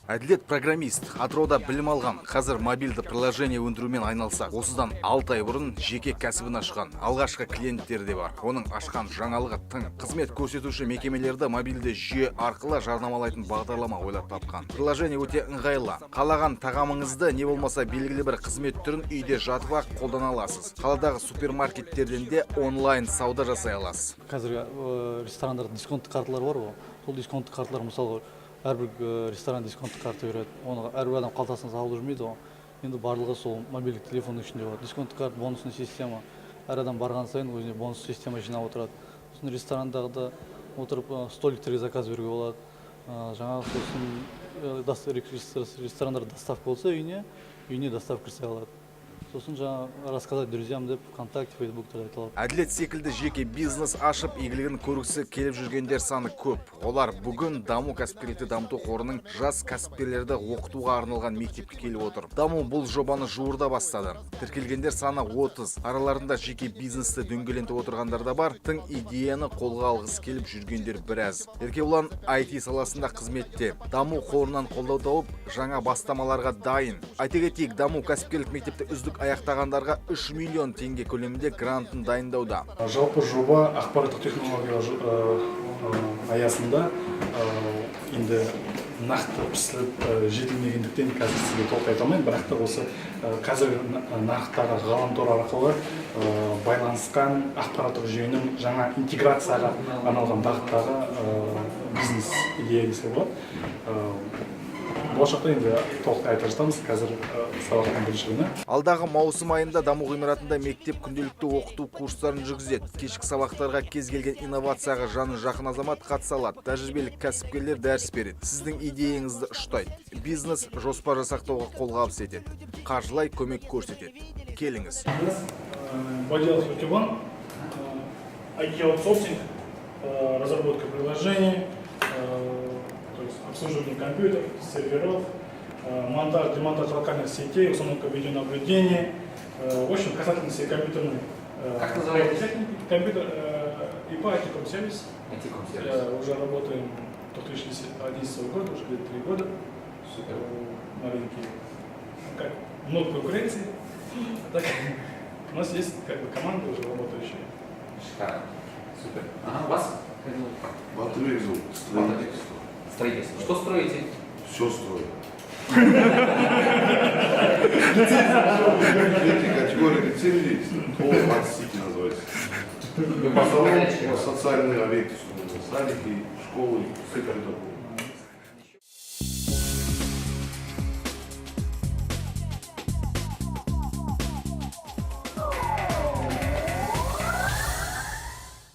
Әділет программист, атырауда білім алған, қазір мобильді приложение өндірумен айналысақ. Осыдан 6 ай бұрын жеке кәсібін ашқан, алғашқы клиенттері де бар. Оның ашқан жаңалығы тың. Қызмет көрсетуші мекемелерді мобильді жүйе арқылы жарнамалайтын бағдарлама ойлап тапқан. Приложение өте ыңғайлы. Қалаған тағамыңызды не болмаса белгілі бір қызмет түрін үйде жатып ақ қолдана аласыз. Қаладағы супермаркеттерден де онлайн сауда жасай аласыз. Қазір ресторандарда дисконттық карталар бар ғой. Сол дисконттық карталар мысалы әрбір ресторан дисконттық карта береді. Оны әрбір адам қалтасына салып жүрмейді ғой. Енді барлығы сол мобильдік телефонның ішінде болады. Дисконттық карта, бонусный система. Әр адам барған сайын өзіне бонус система жинап отырады. Сосын ресторандағыда отырып столиктерге заказ беруге болады. Жаңағы сосын ресторандар доставка болса үйіне доставка жасай алады. Сосын жаңа рассказать друзьям деп ВКонтакте, Фейсбукта айта алады. Әділет секілді жеке бизнес ашып, игілігін көргісі келіп жүргендер саны көп. Олар бүгін Даму кәсіпкерлікті дамыту қорының жас кәсіпкерлерді оқытуға арналған мектепке келіп отыр. Даму бұл жобаны жуырда бастады. Тіркелгендер саны 30. Араларында жеке бизнесті дөңгелентіп отырғандар да бар. Тың идеяны қолға алғысы келіп жүргендер біраз. Еркебұлан IT саласында қызметте. Даму қорынан қолдау тауып, жаңа бастамаларға дайын. Айта кетейік, Даму кәсіпкерлік мектепті үздік аяқтағандарға 3 миллион теңге көлемінде грантын дайындауда. Жалпы жоба ақпараттық технологиялар аясында енді нақты пісіліп жетілмегендіктен қазір сізге толық айта алмаймын, бірақ та осы қазір нарықтағы ғаламтор арқылы байланысқан ақпараттық жүйенің жаңа интеграцияға арналған бағыттағы бизнес идея десе болады. Болашақта енді толықтай айта жатамыз, қазір сабақтың бірінші күні. Алдағы маусым айында Даму ғимаратында мектеп күнделікті оқыту курстарын жүргізеді. Кешкі сабақтарға кез келген инновацияға жаны жақын азамат қатыса алады. Тәжірибелік кәсіпкерлер дәріс береді. Сіздің идеяңызды ұштайды. Бизнес жоспар жасақтауға қолғабыс етеді. Қаржылай көмек көрсетеді. Келіңіз. Поделать Ютубан, IT-аутсорсинг, разработка приложений, то есть обслуживание компьютеров, серверов, монтаж, демонтаж локальных сетей, установка видеонаблюдения. В общем, касательно всей компьютерной как называется техники, компьютер ИПА, IT-сервис. Уже работаем 2011 года, уже где-то 3 года. Супер. На рынке. Много конкуренции. Так, у нас есть команда уже работающая. Шикарно. Супер. Ага, у вас? Батарейзу. Строительство. Что строите? Все строю. Третья категория лицензий, Сити называется. В основном социальные объекты, садики, школы, все это.